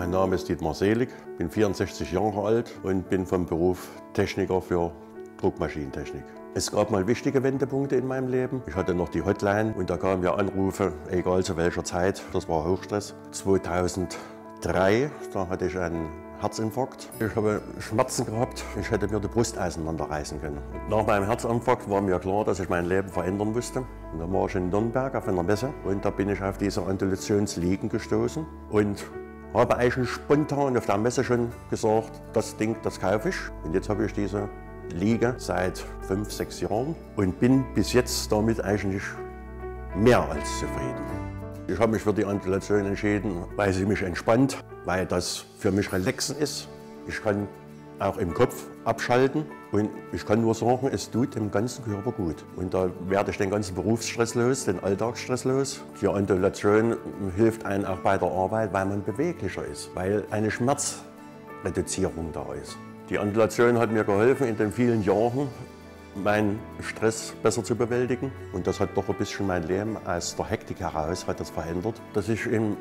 Mein Name ist Dietmar Selig, bin 64 Jahre alt und bin vom Beruf Techniker für Druckmaschinentechnik. Es gab mal wichtige Wendepunkte in meinem Leben. Ich hatte noch die Hotline und da kamen ja Anrufe, egal zu welcher Zeit. Das war Hochstress. 2003, da hatte ich einen Herzinfarkt. Ich habe Schmerzen gehabt. Ich hätte mir die Brust auseinanderreißen können. Und nach meinem Herzinfarkt war mir klar, dass ich mein Leben verändern musste. Und dann war ich in Nürnberg auf einer Messe und da bin ich auf diese Andulationsliegen gestoßen und habe eigentlich spontan auf der Messe schon gesagt, das Ding, das kaufe ich. Und jetzt habe ich diese Liege seit 5, 6 Jahren und bin bis jetzt damit eigentlich mehr als zufrieden. Ich habe mich für die Andulation entschieden, weil sie mich entspannt, weil das für mich relaxen ist. Ich kann auch im Kopf abschalten und ich kann nur sagen, es tut dem ganzen Körper gut. Und da werde ich den ganzen Berufsstress los, den Alltagsstress los. Die Andulation hilft einem auch bei der Arbeit, weil man beweglicher ist, weil eine Schmerzreduzierung da ist. Die Andulation hat mir geholfen, in den vielen Jahren meinen Stress besser zu bewältigen. Und das hat doch ein bisschen mein Leben aus der Hektik heraus hat das verändert, dass ich in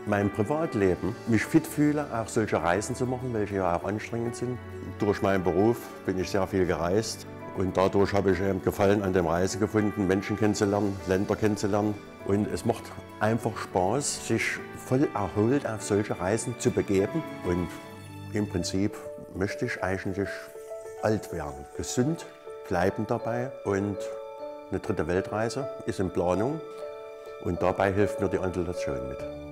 meinem Privatleben mich fit fühle, auch solche Reisen zu machen, welche ja auch anstrengend sind. Durch meinen Beruf bin ich sehr viel gereist und dadurch habe ich Gefallen an dem Reisen gefunden, Menschen kennenzulernen, Länder kennenzulernen. Und es macht einfach Spaß, sich voll erholt auf solche Reisen zu begeben. Und im Prinzip möchte ich eigentlich alt werden, gesund bleiben dabei und eine dritte Weltreise ist in Planung und dabei hilft mir die Andulation mit.